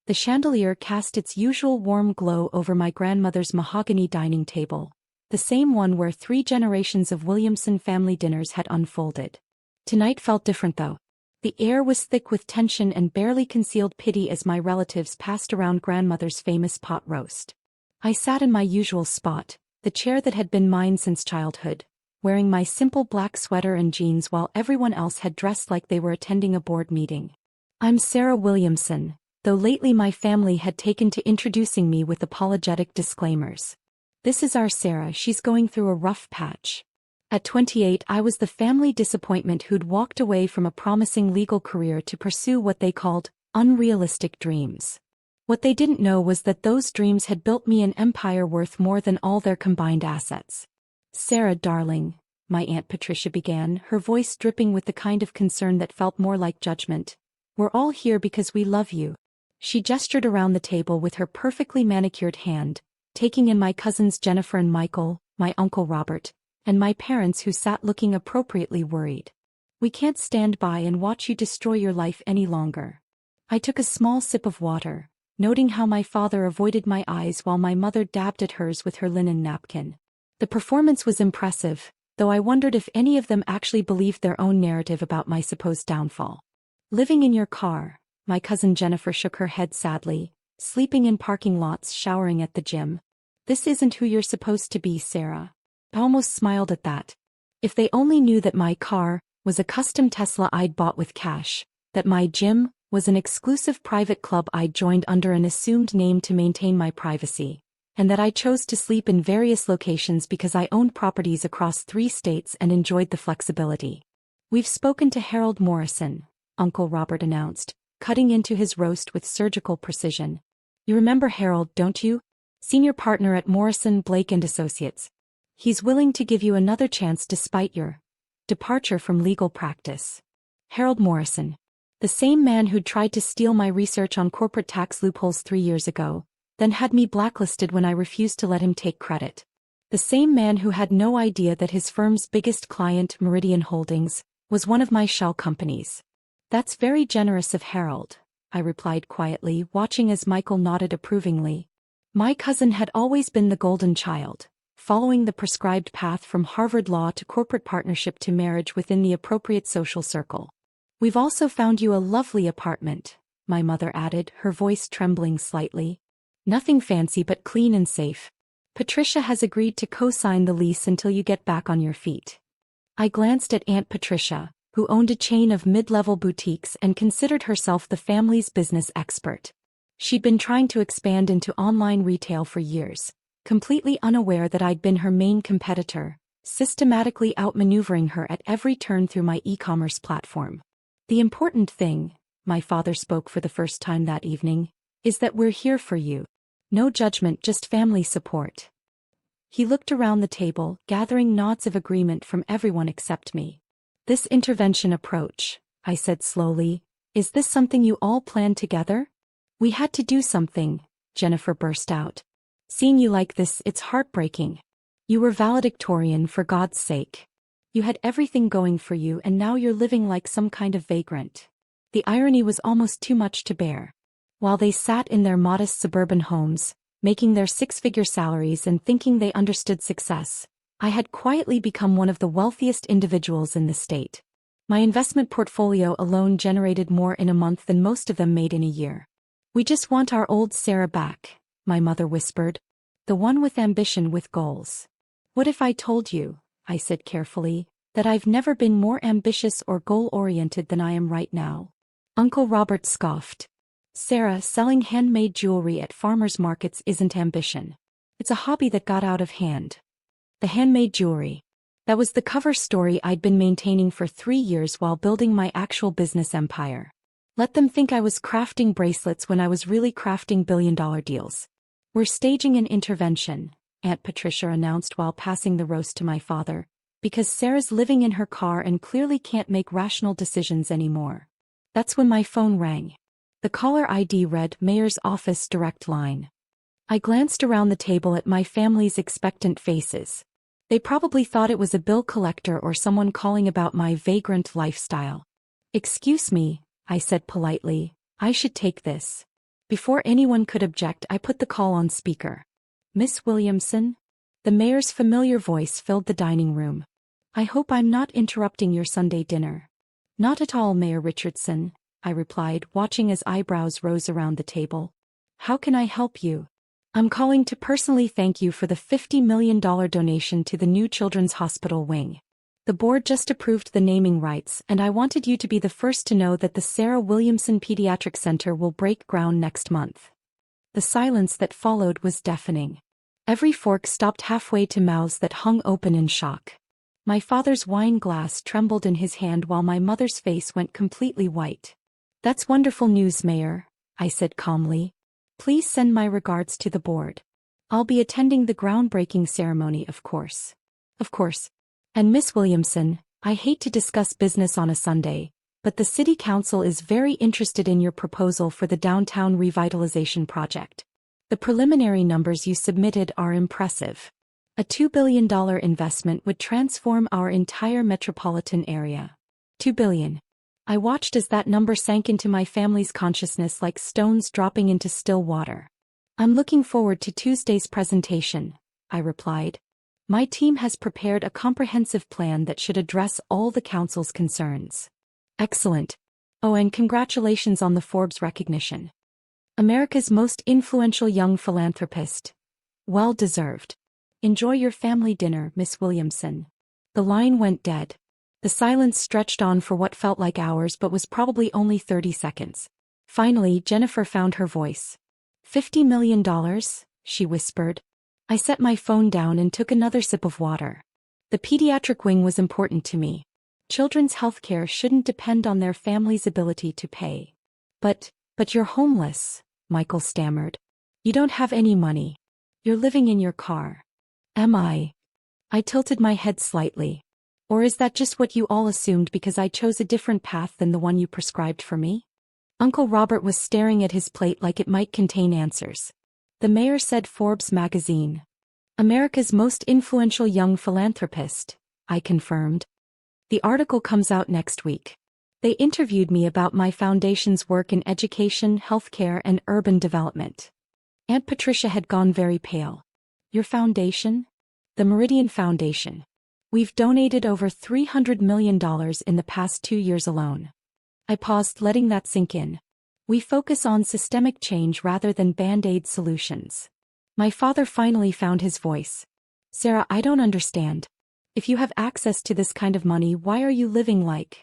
The chandelier cast its usual warm glow over my grandmother's mahogany dining table, the same one where 3 generations of Williamson family dinners had unfolded. Tonight felt different though. The air was thick with tension and barely concealed pity as my relatives passed around grandmother's famous pot roast. I sat in my usual spot, the chair that had been mine since childhood, wearing my simple black sweater and jeans while everyone else had dressed like they were attending a board meeting. I'm Sarah Williamson, though lately my family had taken to introducing me with apologetic disclaimers. This is our Sarah, she's going through a rough patch. At 28 I was the family disappointment who'd walked away from a promising legal career to pursue what they called unrealistic dreams. What they didn't know was that those dreams had built me an empire worth more than all their combined assets. Sarah, darling, my Aunt Patricia began, her voice dripping with the kind of concern that felt more like judgment. We're all here because we love you. She gestured around the table with her perfectly manicured hand, taking in my cousins Jennifer and Michael, my Uncle Robert, and my parents who sat looking appropriately worried. We can't stand by and watch you destroy your life any longer. I took a small sip of water, noting how my father avoided my eyes while my mother dabbed at hers with her linen napkin. The performance was impressive, though I wondered if any of them actually believed their own narrative about my supposed downfall. Living in your car, my cousin Jennifer shook her head sadly, sleeping in parking lots, showering at the gym. This isn't who you're supposed to be, Sarah. I almost smiled at that. If they only knew that my car was a custom Tesla I'd bought with cash, that my gym was an exclusive private club I'd joined under an assumed name to maintain my privacy, and that I chose to sleep in various locations because I owned properties across 3 states and enjoyed the flexibility. We've spoken to Harold Morrison, Uncle Robert announced, cutting into his roast with surgical precision. You remember Harold, don't you? Senior partner at Morrison, Blake & Associates. He's willing to give you another chance despite your departure from legal practice. Harold Morrison. The same man who'd tried to steal my research on corporate tax loopholes 3 years ago, then had me blacklisted when I refused to let him take credit. The same man who had no idea that his firm's biggest client, Meridian Holdings, was one of my shell companies. That's very generous of Harold, I replied quietly, watching as Michael nodded approvingly. My cousin had always been the golden child, following the prescribed path from Harvard Law to corporate partnership to marriage within the appropriate social circle. We've also found you a lovely apartment, my mother added, her voice trembling slightly. Nothing fancy but clean and safe. Patricia has agreed to co-sign the lease until you get back on your feet. I glanced at Aunt Patricia, who owned a chain of mid-level boutiques and considered herself the family's business expert. She'd been trying to expand into online retail for years, completely unaware that I'd been her main competitor, systematically outmaneuvering her at every turn through my e-commerce platform. The important thing, my father spoke for the first time that evening, is that we're here for you. No judgment, just family support. He looked around the table, gathering nods of agreement from everyone except me. This intervention approach, I said slowly, is this something you all planned together? We had to do something, Jennifer burst out. Seeing you like this, it's heartbreaking. You were valedictorian, for God's sake. You had everything going for you and now you're living like some kind of vagrant. The irony was almost too much to bear. While they sat in their modest suburban homes, making their 6-figure salaries and thinking they understood success, I had quietly become one of the wealthiest individuals in the state. My investment portfolio alone generated more in a month than most of them made in a year. We just want our old Sarah back, my mother whispered. The one with ambition, with goals. What if I told you, I said carefully, that I've never been more ambitious or goal-oriented than I am right now? Uncle Robert scoffed. Sarah, selling handmade jewelry at farmers markets isn't ambition. It's a hobby that got out of hand. The handmade jewelry. That was the cover story I'd been maintaining for 3 years while building my actual business empire. Let them think I was crafting bracelets when I was really crafting billion-dollar deals. We're staging an intervention, Aunt Patricia announced while passing the roast to my father, because Sarah's living in her car and clearly can't make rational decisions anymore. That's when my phone rang. The caller ID read, Mayor's Office Direct Line. I glanced around the table at my family's expectant faces. They probably thought it was a bill collector or someone calling about my vagrant lifestyle. Excuse me, I said politely, I should take this. Before anyone could object, I put the call on speaker. Miss Williamson? The mayor's familiar voice filled the dining room. I hope I'm not interrupting your Sunday dinner. Not at all, Mayor Richardson, I replied, watching as eyebrows rose around the table. How can I help you? I'm calling to personally thank you for the $50 million donation to the new Children's Hospital wing. The board just approved the naming rights, and I wanted you to be the first to know that the Sarah Williamson Pediatric Center will break ground next month. The silence that followed was deafening. Every fork stopped halfway to mouths that hung open in shock. My father's wine glass trembled in his hand while my mother's face went completely white. That's wonderful news, Mayor, I said calmly. Please send my regards to the board. I'll be attending the groundbreaking ceremony, of course. Of course. And Miss Williamson, I hate to discuss business on a Sunday, but the City Council is very interested in your proposal for the downtown revitalization project. The preliminary numbers you submitted are impressive. A $2 billion investment would transform our entire metropolitan area. $2 billion. I watched as that number sank into my family's consciousness like stones dropping into still water. I'm looking forward to Tuesday's presentation, I replied. My team has prepared a comprehensive plan that should address all the council's concerns. Excellent. Oh, and congratulations on the Forbes recognition. America's most influential young philanthropist. Well deserved. Enjoy your family dinner, Miss Williamson. The line went dead. The silence stretched on for what felt like hours but was probably only 30 seconds. Finally, Jennifer found her voice. $50 million, she whispered. I set my phone down and took another sip of water. The pediatric wing was important to me. Children's health care shouldn't depend on their family's ability to pay. But you're homeless, Michael stammered. You don't have any money. You're living in your car. Am I? I tilted my head slightly. Or is that just what you all assumed because I chose a different path than the one you prescribed for me? Uncle Robert was staring at his plate like it might contain answers. The mayor said Forbes magazine. America's most influential young philanthropist, I confirmed. The article comes out next week. They interviewed me about my foundation's work in education, healthcare, and urban development. Aunt Patricia had gone very pale. Your foundation? The Meridian Foundation. We've donated over $300 million in the past 2 years alone. I paused, letting that sink in. We focus on systemic change rather than band-aid solutions. My father finally found his voice. Sarah, I don't understand. If you have access to this kind of money, why are you living like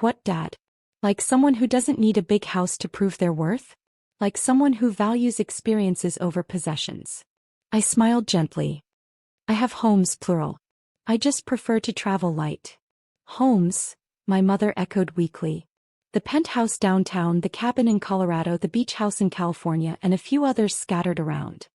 what, Dad? Like someone who doesn't need a big house to prove their worth? Like someone who values experiences over possessions. I smiled gently. I have homes, plural. I just prefer to travel light. Homes, my mother echoed weakly. The penthouse downtown, the cabin in Colorado, the beach house in California, and a few others scattered around.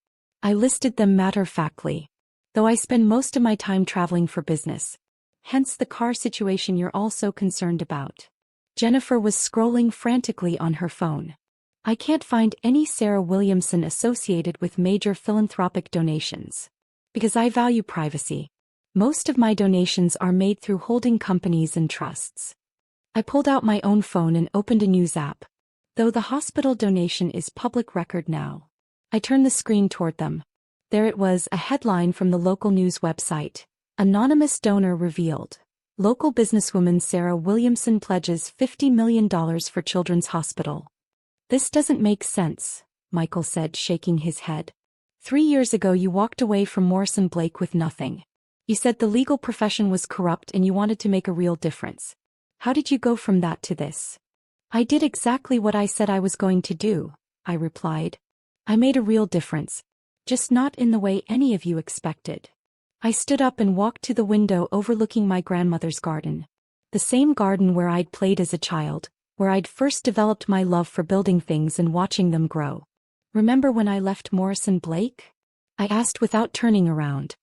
I listed them matter-of-factly. Though I spend most of my time traveling for business. Hence the car situation you're all so concerned about. Jennifer was scrolling frantically on her phone. I can't find any Sarah Williamson associated with major philanthropic donations. Because I value privacy. Most of my donations are made through holding companies and trusts. I pulled out my own phone and opened a news app. Though the hospital donation is public record now. I turned the screen toward them. There it was, a headline from the local news website. Anonymous donor revealed. Local businesswoman Sarah Williamson pledges $50 million for Children's Hospital. This doesn't make sense, Michael said, shaking his head. 3 years ago you walked away from Morrison Blake with nothing. You said the legal profession was corrupt and you wanted to make a real difference. How did you go from that to this? I did exactly what I said I was going to do, I replied. I made a real difference. Just not in the way any of you expected. I stood up and walked to the window overlooking my grandmother's garden. The same garden where I'd played as a child, where I'd first developed my love for building things and watching them grow. Remember when I left Morrison Blake? I asked without turning around.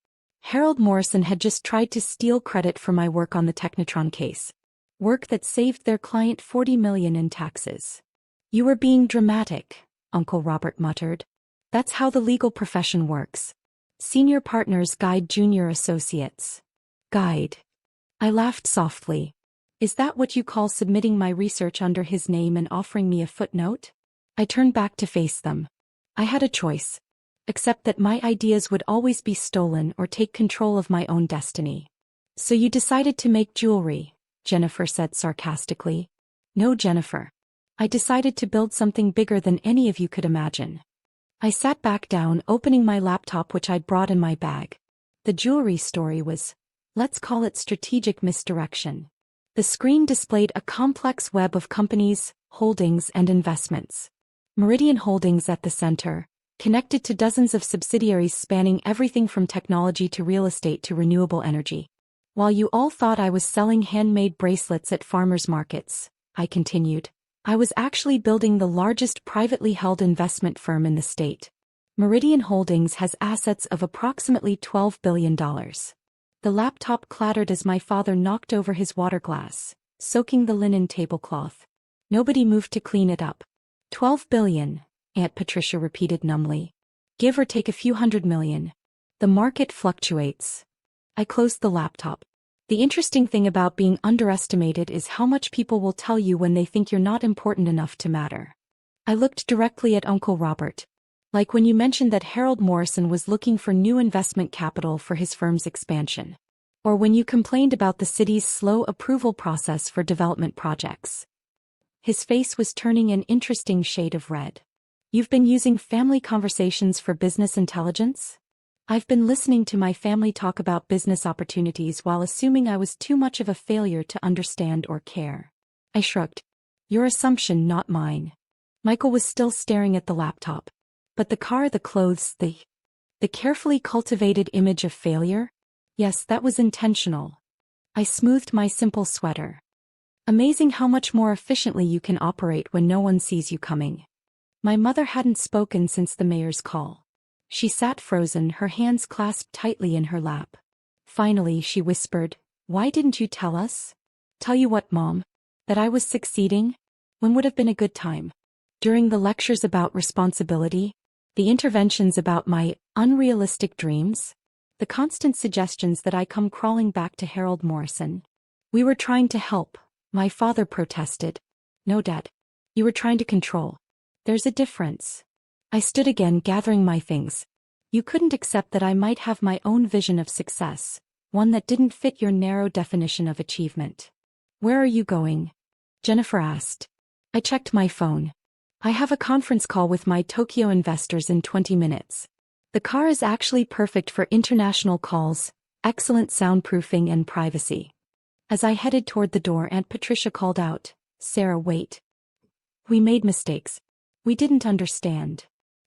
Harold Morrison had just tried to steal credit for my work on the Technotron case. Work that saved their client $40 million in taxes. You were being dramatic, Uncle Robert muttered. That's how the legal profession works. Senior partners guide junior associates. Guide. I laughed softly. Is that what you call submitting my research under his name and offering me a footnote? I turned back to face them. I had a choice. Except that my ideas would always be stolen or take control of my own destiny. So you decided to make jewelry, Jennifer said sarcastically. No, Jennifer. I decided to build something bigger than any of you could imagine. I sat back down, opening my laptop which I'd brought in my bag. The jewelry story was, let's call it strategic misdirection. The screen displayed a complex web of companies, holdings and investments. Meridian Holdings at the center, connected to dozens of subsidiaries spanning everything from technology to real estate to renewable energy. While you all thought I was selling handmade bracelets at farmers markets, I continued, I was actually building the largest privately held investment firm in the state. Meridian Holdings has assets of approximately $12 billion. The laptop clattered as my father knocked over his water glass, soaking the linen tablecloth. Nobody moved to clean it up. 12 billion, Aunt Patricia repeated numbly. Give or take a few hundred million. The market fluctuates. I closed the laptop. The interesting thing about being underestimated is how much people will tell you when they think you're not important enough to matter. I looked directly at Uncle Robert. Like when you mentioned that Harold Morrison was looking for new investment capital for his firm's expansion. Or when you complained about the city's slow approval process for development projects. His face was turning an interesting shade of red. You've been using family conversations for business intelligence? I've been listening to my family talk about business opportunities while assuming I was too much of a failure to understand or care. I shrugged. Your assumption, not mine. Michael was still staring at the laptop. But the car, the clothes, the carefully cultivated image of failure? Yes, that was intentional. I smoothed my simple sweater. Amazing how much more efficiently you can operate when no one sees you coming. My mother hadn't spoken since the mayor's call. She sat frozen, her hands clasped tightly in her lap. Finally, she whispered, Why didn't you tell us? Tell you what, Mom? That I was succeeding? When would have been a good time? During the lectures about responsibility? The interventions about my unrealistic dreams? The constant suggestions that I come crawling back to Harold Morrison? We were trying to help, my father protested. No, Dad. You were trying to control. There's a difference. I stood again, gathering my things. You couldn't accept that I might have my own vision of success, one that didn't fit your narrow definition of achievement. Where are you going? Jennifer asked. I checked my phone. I have a conference call with my Tokyo investors in 20 minutes. The car is actually perfect for international calls, excellent soundproofing and privacy. As I headed toward the door, Aunt Patricia called out, Sarah, wait. We made mistakes. We didn't understand.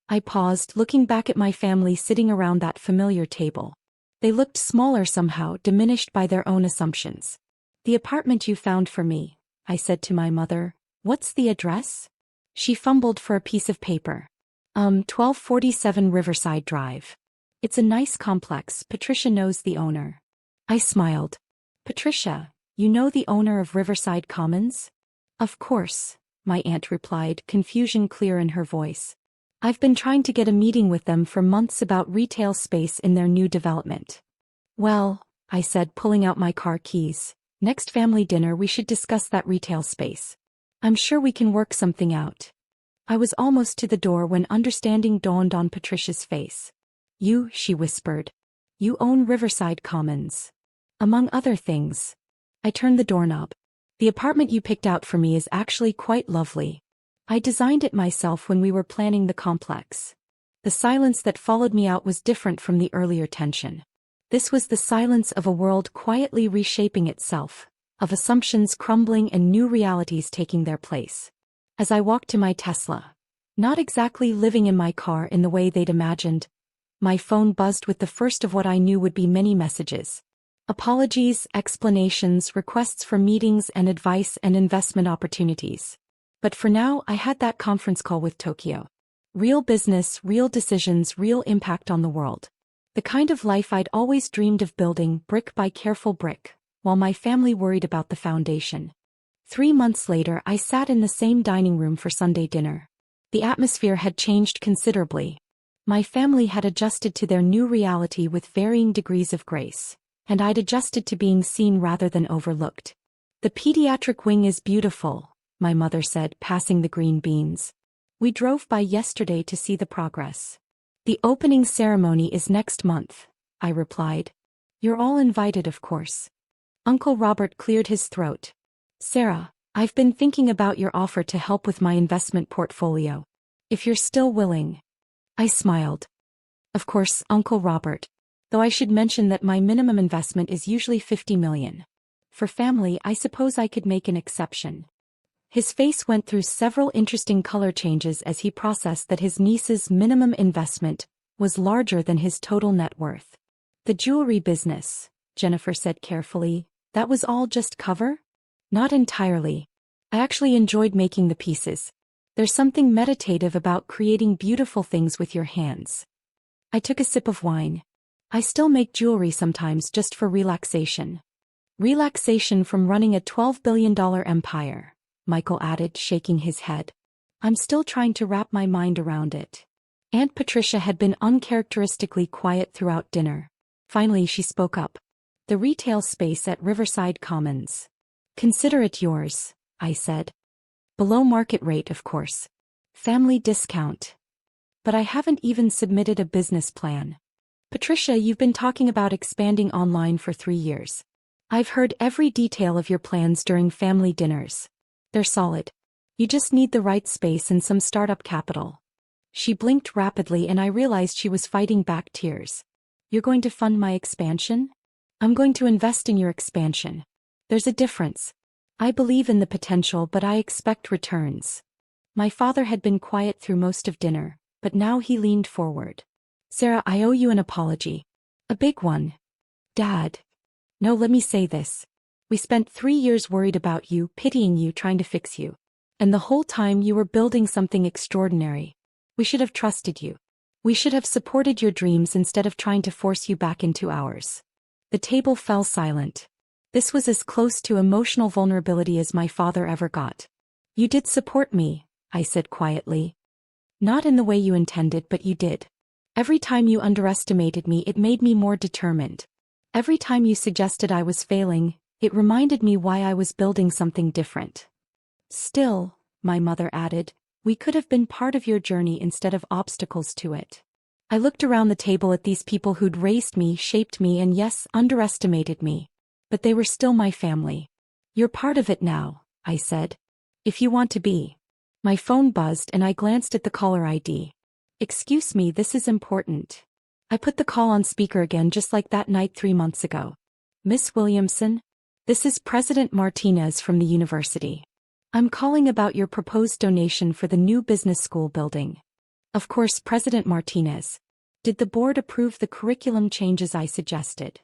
I paused, looking back at my family sitting around that familiar table. They looked smaller somehow, diminished by their own assumptions. The apartment you found for me, I said to my mother. What's the address? She fumbled for a piece of paper. 1247 Riverside Drive. It's a nice complex. Patricia knows the owner. I smiled. Patricia, you know the owner of Riverside Commons? Of course, my aunt replied, confusion clear in her voice. I've been trying to get a meeting with them for months about retail space in their new development. Well, I said, pulling out my car keys, next family dinner we should discuss that retail space. I'm sure we can work something out. I was almost to the door when understanding dawned on Patricia's face. You, she whispered. You own Riverside Commons. Among other things. I turned the doorknob. The apartment you picked out for me is actually quite lovely. I designed it myself when we were planning the complex. The silence that followed me out was different from the earlier tension. This was the silence of a world quietly reshaping itself, of assumptions crumbling and new realities taking their place. As I walked to my Tesla, not exactly living in my car in the way they'd imagined, my phone buzzed with the first of what I knew would be many messages. Apologies, explanations, requests for meetings and advice and investment opportunities. But for now, I had that conference call with Tokyo. Real business, real decisions, real impact on the world. The kind of life I'd always dreamed of building, brick by careful brick, while my family worried about the foundation. 3 months later, I sat in the same dining room for Sunday dinner. The atmosphere had changed considerably. My family had adjusted to their new reality with varying degrees of grace, and I'd adjusted to being seen rather than overlooked. The pediatric wing is beautiful, my mother said, passing the green beans. We drove by yesterday to see the progress. The opening ceremony is next month, I replied. You're all invited, of course. Uncle Robert cleared his throat. Sarah, I've been thinking about your offer to help with my investment portfolio. If you're still willing. I smiled. Of course, Uncle Robert. Though I should mention that my minimum investment is usually $50 million. For family, I suppose I could make an exception. His face went through several interesting color changes as he processed that his niece's minimum investment was larger than his total net worth. The jewelry business, Jennifer said carefully, that was all just cover? Not entirely. I actually enjoyed making the pieces. There's something meditative about creating beautiful things with your hands. I took a sip of wine. I still make jewelry sometimes just for relaxation. Relaxation from running a $12 billion empire, Michael added, shaking his head. I'm still trying to wrap my mind around it. Aunt Patricia had been uncharacteristically quiet throughout dinner. Finally she spoke up. The retail space at Riverside Commons. Consider it yours, I said. Below market rate, of course. Family discount. But I haven't even submitted a business plan. Patricia, you've been talking about expanding online for 3 years. I've heard every detail of your plans during family dinners. They're solid. You just need the right space and some startup capital. She blinked rapidly and I realized she was fighting back tears. You're going to fund my expansion? I'm going to invest in your expansion. There's a difference. I believe in the potential, but I expect returns. My father had been quiet through most of dinner, but now he leaned forward. Sarah, I owe you an apology. A big one. Dad. No, let me say this. We spent 3 years worried about you, pitying you, trying to fix you. And the whole time you were building something extraordinary. We should have trusted you. We should have supported your dreams instead of trying to force you back into ours. The table fell silent. This was as close to emotional vulnerability as my father ever got. You did support me, I said quietly. Not in the way you intended, but you did. Every time you underestimated me, it made me more determined. Every time you suggested I was failing, it reminded me why I was building something different. Still, my mother added, we could have been part of your journey instead of obstacles to it. I looked around the table at these people who'd raised me, shaped me, and yes, underestimated me. But they were still my family. You're part of it now, I said. If you want to be. My phone buzzed and I glanced at the caller ID. Excuse me, this is important. I put the call on speaker again just like that night 3 months ago. Miss Williamson? This is President Martinez from the university. I'm calling about your proposed donation for the new business school building. Of course, President Martinez. Did the board approve the curriculum changes I suggested?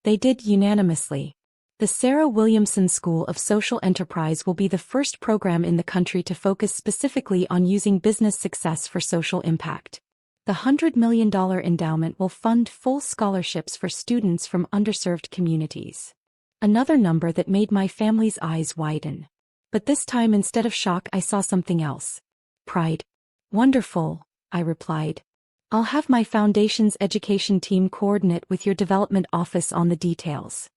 They did unanimously. The Sarah Williamson School of Social Enterprise will be the first program in the country to focus specifically on using business success for social impact. The $100 million endowment will fund full scholarships for students from underserved communities. Another number that made my family's eyes widen. But this time instead of shock I saw something else. Pride. Wonderful, I replied. I'll have my foundation's education team coordinate with your development office on the details.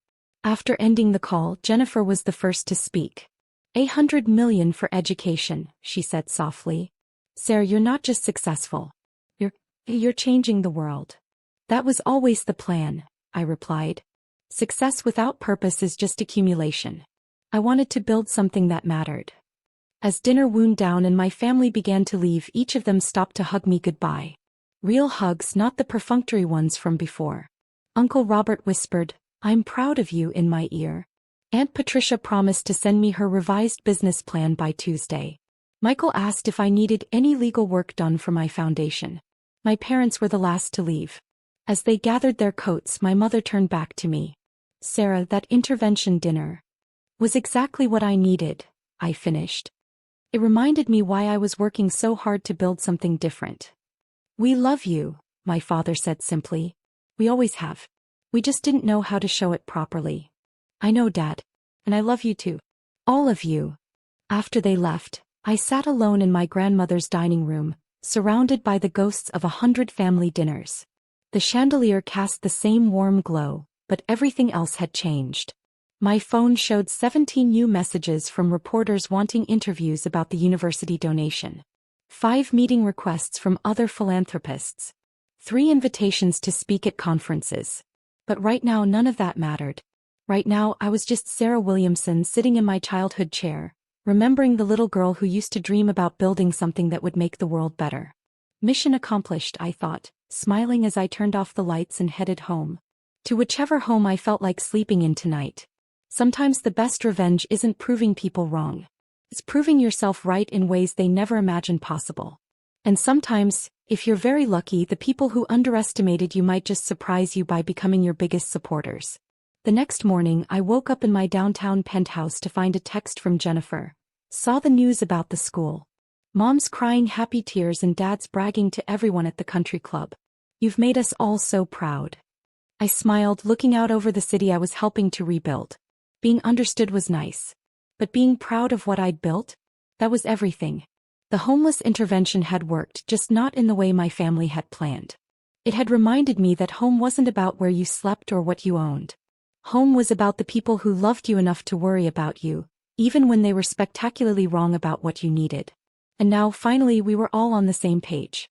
After ending the call, Jennifer was the first to speak. $100 million for education, she said softly. Sarah, you're not just successful. You're changing the world. That was always the plan, I replied. Success without purpose is just accumulation. I wanted to build something that mattered. As dinner wound down and my family began to leave, each of them stopped to hug me goodbye. Real hugs, not the perfunctory ones from before. Uncle Robert whispered, I'm proud of you, in my ear. Aunt Patricia promised to send me her revised business plan by Tuesday. Michael asked if I needed any legal work done for my foundation. My parents were the last to leave. As they gathered their coats, my mother turned back to me. Sarah, that intervention dinner was exactly what I needed, I finished. It reminded me why I was working so hard to build something different. We love you, my father said simply. We always have. We just didn't know how to show it properly. I know, Dad. And I love you too. All of you. After they left, I sat alone in my grandmother's dining room, surrounded by the ghosts of 100 family dinners. The chandelier cast the same warm glow, but everything else had changed. My phone showed 17 new messages from reporters wanting interviews about the university donation. 5 meeting requests from other philanthropists. 3 invitations to speak at conferences. But right now none of that mattered. Right now I was just Sarah Williamson sitting in my childhood chair, remembering the little girl who used to dream about building something that would make the world better. Mission accomplished, I thought, smiling as I turned off the lights and headed home. To whichever home I felt like sleeping in tonight. Sometimes the best revenge isn't proving people wrong. It's proving yourself right in ways they never imagined possible. And sometimes, if you're very lucky, the people who underestimated you might just surprise you by becoming your biggest supporters. The next morning, I woke up in my downtown penthouse to find a text from Jennifer. Saw the news about the school. Mom's crying happy tears and Dad's bragging to everyone at the country club. You've made us all so proud. I smiled, looking out over the city I was helping to rebuild. Being understood was nice. But being proud of what I'd built? That was everything. The homeless intervention had worked, just not in the way my family had planned. It had reminded me that home wasn't about where you slept or what you owned. Home was about the people who loved you enough to worry about you, even when they were spectacularly wrong about what you needed. And now, finally, we were all on the same page.